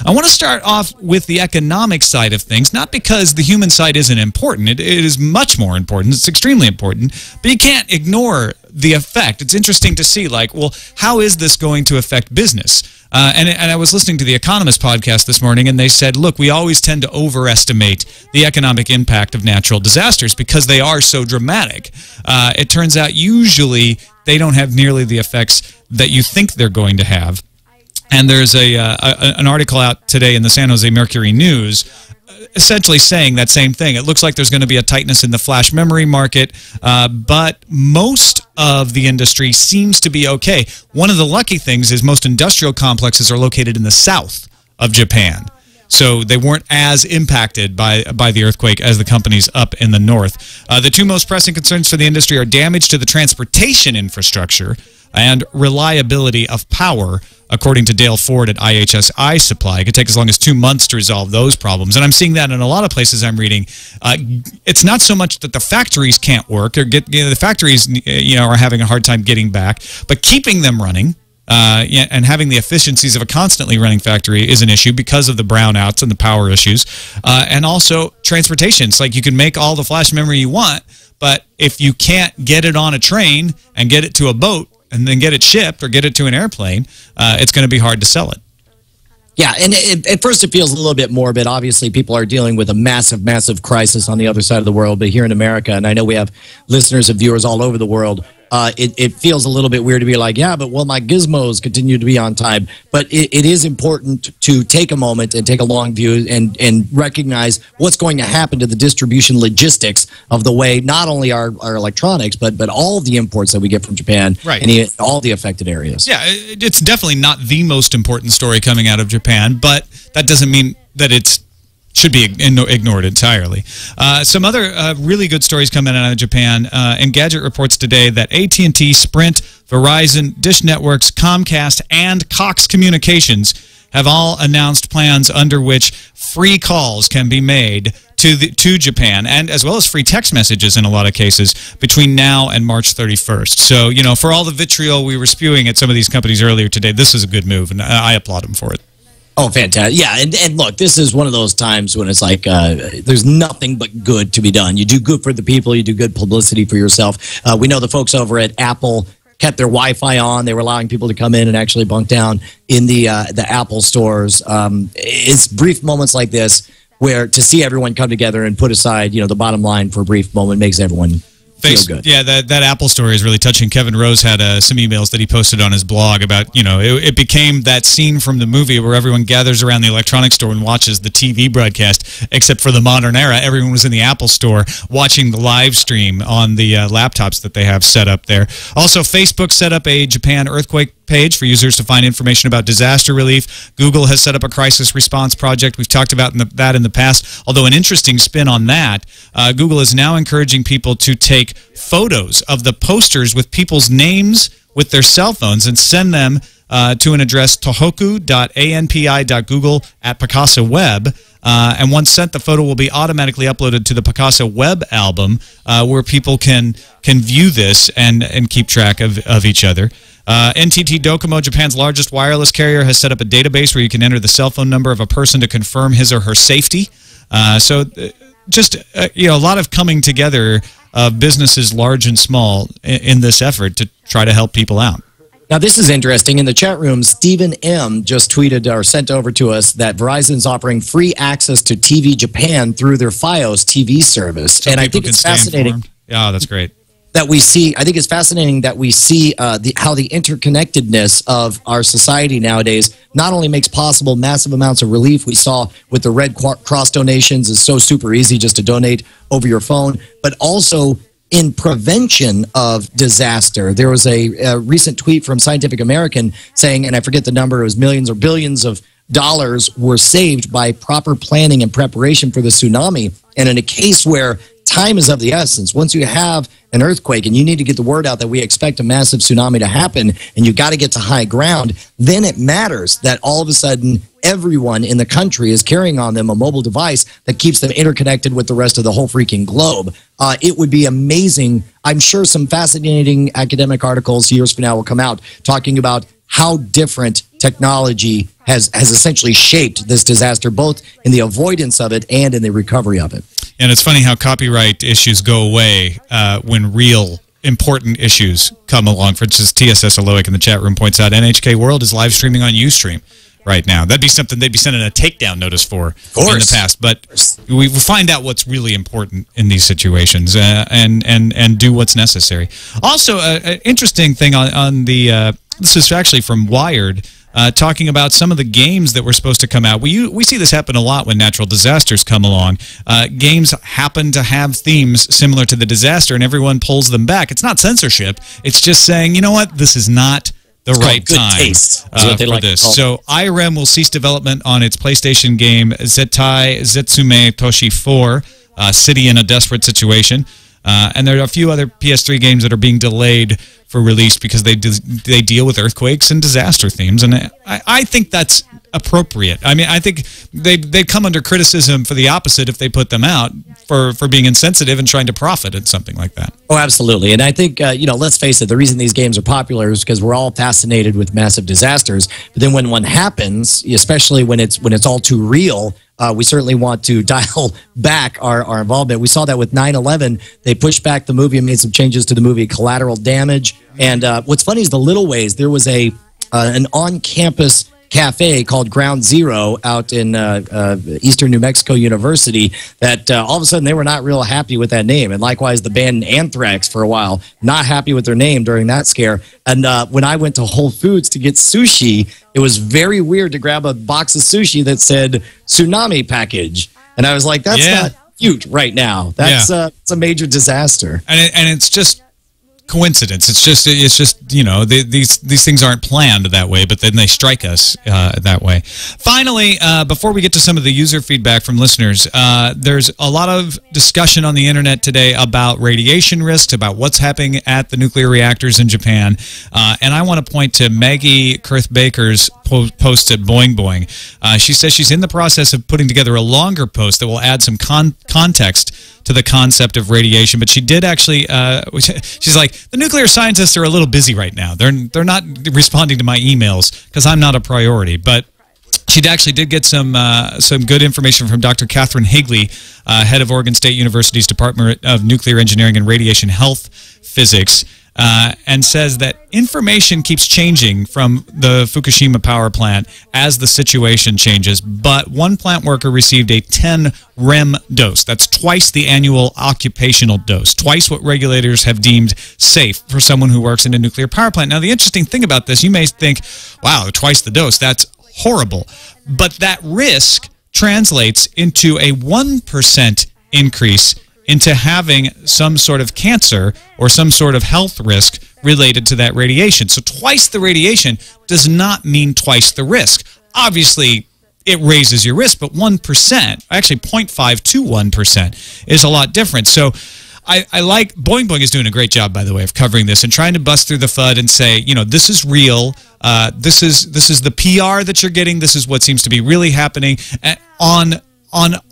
I want to start off with the economic side of things, not because the human side isn't important. It is much more important. It's extremely important, but you can't ignore the effect. It's interesting to see, like, well, how is this going to affect business? And I was listening to the Economist podcast this morning, and they said, look, we always tend to overestimate the economic impact of natural disasters because they are so dramatic. It turns out usually they don't have nearly the effects that you think they're going to have. And there's an article out today in the San Jose Mercury News essentially saying that same thing. It looks like there's going to be a tightness in the flash memory market, but most of the industry seems to be okay. One of the lucky things is most industrial complexes are located in the south of Japan. So they weren't as impacted by the earthquake as the companies up in the north. The two most pressing concerns for the industry are damage to the transportation infrastructure and reliability of power, according to Dale Ford at IHSI Supply. It could take as long as 2 months to resolve those problems. And I'm seeing that in a lot of places I'm reading. It's not so much that the factories can't work, or the factories are having a hard time getting back, but keeping them running and having the efficiencies of a constantly running factory is an issue because of the brownouts and the power issues. And also transportation. It's like you can make all the flash memory you want, but if you can't get it on a train and get it to a boat, and then get it shipped or get it to an airplane, it's going to be hard to sell it. Yeah, and at first it feels a little bit morbid. Obviously, people are dealing with a massive, massive crisis on the other side of the world. But here in America, and I know we have listeners and viewers all over the world, it feels a little bit weird to be like, yeah, but well, my gizmos continue to be on time. But it is important to take a moment and take a long view and recognize what's going to happen to the distribution logistics of the way not only our electronics, but all of the imports that we get from Japan, right, and all the affected areas. Yeah, it's definitely not the most important story coming out of Japan, but that doesn't mean that it should be ignored entirely. Some other really good stories coming out of Japan. Engadget reports today that AT&T, Sprint, Verizon, Dish Networks, Comcast, and Cox Communications have all announced plans under which free calls can be made to Japan, and as well as free text messages in a lot of cases between now and March 31st. So, for all the vitriol we were spewing at some of these companies earlier today, this is a good move, and I applaud them for it. Oh, fantastic. Yeah, and look, this is one of those times when it's like there's nothing but good to be done. You do good for the people. You do good publicity for yourself. We know the folks over at Apple kept their Wi-Fi on. They were allowing people to come in and actually bunk down in the Apple stores. It's brief moments like this where to see everyone come together and put aside, the bottom line for a brief moment makes everyone feel good. Yeah, that Apple story is really touching. Kevin Rose had some emails that he posted on his blog about, it became that scene from the movie where everyone gathers around the electronics store and watches the TV broadcast, except for the modern era. Everyone was in the Apple store watching the live stream on the laptops that they have set up there. Also, Facebook set up a Japan earthquake page for users to find information about disaster relief. Google has set up a crisis response project. We've talked about that in the past, although an interesting spin on that. Google is now encouraging people to take photos of the posters with people's names with their cell phones and send them to an address tohoku.anpi.google@Picasa Web. And once sent, the photo will be automatically uploaded to the Picasa Web album where people can view this and keep track of each other. NTT Docomo, Japan's largest wireless carrier, has set up a database where you can enter the cell phone number of a person to confirm his or her safety. Just a lot of coming together of businesses large and small in this effort to try to help people out. Now, this is interesting. In the chat room, Stephen M. just tweeted or sent over to us that Verizon's offering free access to TV Japan through their Fios TV service. So and I think it's fascinating. Yeah, that's great. I think it's fascinating that we see how the interconnectedness of our society nowadays not only makes possible massive amounts of relief. We saw with the Red Cross donations, it's so super easy just to donate over your phone, but also in prevention of disaster. There was a recent tweet from Scientific American saying, and I forget the number, it was millions or billions of dollars were saved by proper planning and preparation for the tsunami. And in a case where time is of the essence, once you have an earthquake and you need to get the word out that we expect a massive tsunami to happen and you got to get to high ground, then it matters that all of a sudden everyone in the country is carrying on them a mobile device that keeps them interconnected with the rest of the whole freaking globe. It would be amazing. I'm sure some fascinating academic articles years from now will come out talking about how different technology has essentially shaped this disaster, both in the avoidance of it and in the recovery of it. And it's funny how copyright issues go away when real important issues come along. For instance, TSS Aloic in the chat room points out NHK World is live streaming on Ustream right now. That'd be something they'd be sending a takedown notice for in the past. But we find out what's really important in these situations and do what's necessary. Also, an interesting thing on the this is actually from Wired. Talking about some of the games that were supposed to come out. We see this happen a lot when natural disasters come along. Games happen to have themes similar to the disaster, and everyone pulls them back. It's not censorship. It's just saying, you know what, this is not the right time for this. So IRM will cease development on its PlayStation game Zettai Zetsume Toshi 4, City in a Desperate Situation. And there are a few other PS3 games that are being delayed for release because they deal with earthquakes and disaster themes, and I think that's appropriate. I mean, I think they'd come under criticism for the opposite if they put them out for being insensitive and trying to profit at something like that. Oh, absolutely. And I think, let's face it, the reason these games are popular is because we're all fascinated with massive disasters. But then when one happens, especially when it's all too real, we certainly want to dial back our involvement. We saw that with 9/11. They pushed back the movie and made some changes to the movie Collateral Damage. And what's funny is the little ways. There was an on-campus cafe called Ground Zero out in Eastern New Mexico University that all of a sudden they were not real happy with that name. And likewise, the band Anthrax for a while, not happy with their name during that scare. And when I went to Whole Foods to get sushi, it was very weird to grab a box of sushi that said tsunami package. And I was like, that's not cute right now. That's it's a major disaster. And it's just coincidence. It's just these things aren't planned that way, but then they strike us that way. Finally, before we get to some of the user feedback from listeners, there's a lot of discussion on the internet today about radiation risks, about what's happening at the nuclear reactors in Japan, and I want to point to Maggie Kurth-Baker's post at Boing Boing. She says she's in the process of putting together a longer post that will add some context to the concept of radiation, but she did actually, she's like, the nuclear scientists are a little busy right now. They're not responding to my emails because I'm not a priority. But she actually did get some good information from Dr. Catherine Higley, head of Oregon State University's Department of Nuclear Engineering and Radiation Health Physics, and says that information keeps changing from the Fukushima power plant as the situation changes, but one plant worker received a 10 REM dose. That's twice the annual occupational dose, twice what regulators have deemed safe for someone who works in a nuclear power plant. Now, the interesting thing about this, you may think, wow, twice the dose, that's horrible. But that risk translates into a 1% increase into having some sort of cancer or some sort of health risk related to that radiation. So twice the radiation does not mean twice the risk. Obviously, it raises your risk, but 1%, actually 0.5 to 1%, is a lot different. So I like, Boing Boing is doing a great job, by the way, of covering this and trying to bust through the FUD and say, you know, this is real. This is the PR that you're getting. This is what seems to be really happening on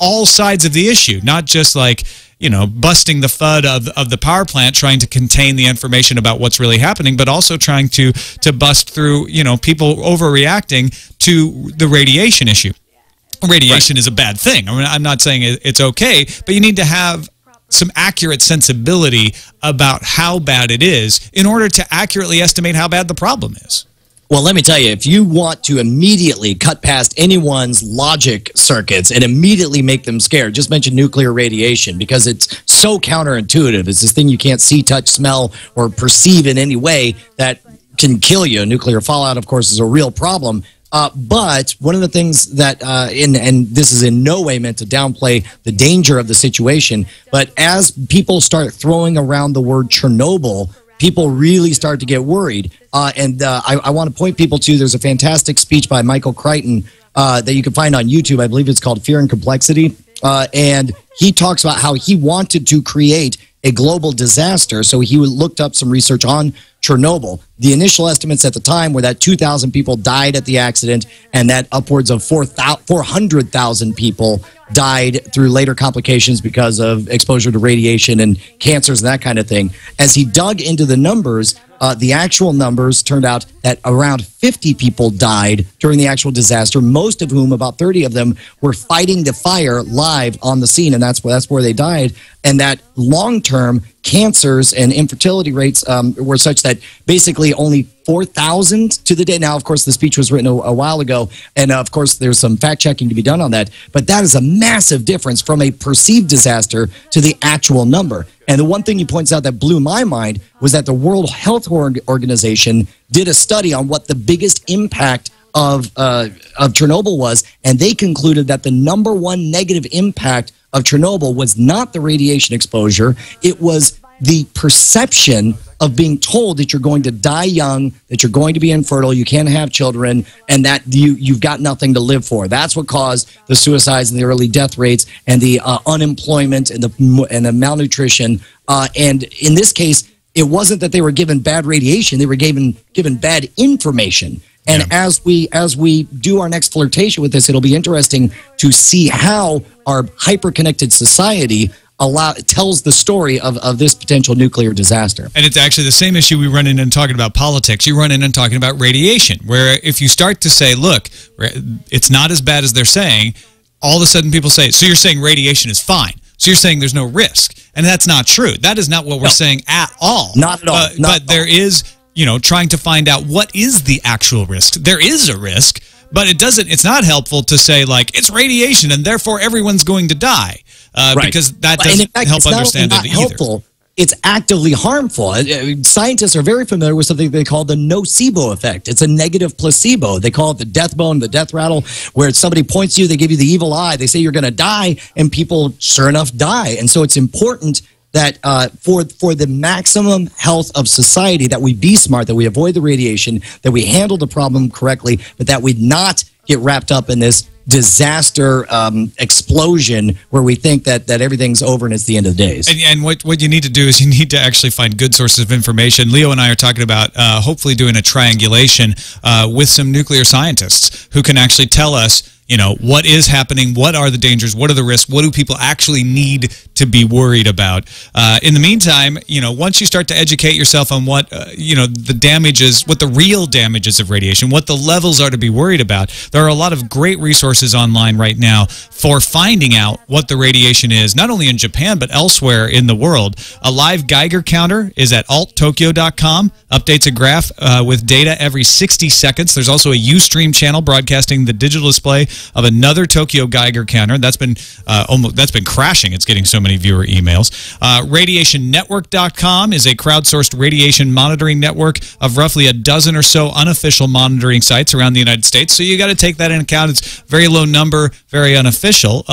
all sides of the issue, not just like, you know, busting the FUD of the power plant, trying to contain the information about what's really happening, but also trying to bust through, you know, people overreacting to the radiation issue. Radiation is a bad thing. I mean, I'm not saying it's okay, but you need to have some accurate sensibility about how bad it is in order to accurately estimate how bad the problem is. Well, let me tell you, if you want to immediately cut past anyone's logic circuits and immediately make them scared, just mention nuclear radiation because it's so counterintuitive. It's this thing you can't see, touch, smell, or perceive in any way that can kill you. Nuclear fallout, of course, is a real problem. But one of the things that, and this is in no way meant to downplay the danger of the situation, but as people start throwing around the word Chernobyl, people really start to get worried. I want to point people to, there's a fantastic speech by Michael Crichton that you can find on YouTube. I believe it's called Fear and Complexity. And he talks about how he wanted to create a global disaster. So he looked up some research on Chernobyl. The initial estimates at the time were that 2,000 people died at the accident and that upwards of 400,000 people died through later complications because of exposure to radiation and cancers and that kind of thing. As he dug into the numbers, the actual numbers turned out that around 50 people died during the actual disaster, most of whom, about 30 of them, were fighting the fire live on the scene, and that's where they died. And that long-term cancers and infertility rates were such that basically only 4,000 to the day. Now, of course, the speech was written a while ago, and of course, there's some fact-checking to be done on that. But that is a massive difference from a perceived disaster to the actual number. And the one thing he points out that blew my mind was that the World Health Organization did a study on what the biggest impact of Chernobyl was, and they concluded that the number one negative impact of Chernobyl was not the radiation exposure, it was the perception of being told that you're going to die young, that you're going to be infertile, you can't have children, and that you've got nothing to live for. That's what caused the suicides and the early death rates and the unemployment and the malnutrition. And in this case, it wasn't that they were given bad radiation, they were given bad information. And as we do our next flirtation with this, it'll be interesting to see how our hyper-connected society tells the story of this potential nuclear disaster. And it's actually the same issue we run in and talking about politics. You run in and talking about radiation, where if you start to say, look, it's not as bad as they're saying, all of a sudden people say, so you're saying radiation is fine. So you're saying there's no risk. And that's not true. That is not what we're saying at all. Not at all. But there is, trying to find out what is the actual risk. There is a risk, but it's not helpful to say, like, it's radiation and therefore everyone's going to die. Because that doesn't help understand it either. Helpful, it's actively harmful. Scientists are very familiar with something they call the nocebo effect. It's a negative placebo. They call it the death bone, the death rattle, where somebody points to you, they give you the evil eye, they say you're going to die, and people, sure enough, die. And so it's important that for the maximum health of society, that we be smart, that we avoid the radiation, that we handle the problem correctly, but that we not get wrapped up in this disaster explosion where we think that everything's over and it's the end of the days. And what you need to do is you need to actually find good sources of information. Leo and I are talking about hopefully doing a triangulation with some nuclear scientists who can actually tell us, what is happening, what are the dangers, what are the risks, what do people actually need to be worried about. In the meantime, once you start to educate yourself on what, the damages, what the real damages of radiation, what the levels are to be worried about, there are a lot of great resources online right now for finding out what the radiation is, not only in Japan, but elsewhere in the world. A live Geiger counter is at alttokyo.com, updates a graph with data every 60 seconds. There's also a Ustream channel broadcasting the digital display of another Tokyo Geiger counter. That's been crashing. It's getting so many viewer emails. RadiationNetwork.com is a crowdsourced radiation monitoring network of roughly a dozen or so unofficial monitoring sites around the United States. So you got to take that into account. It's very low number, very unofficial.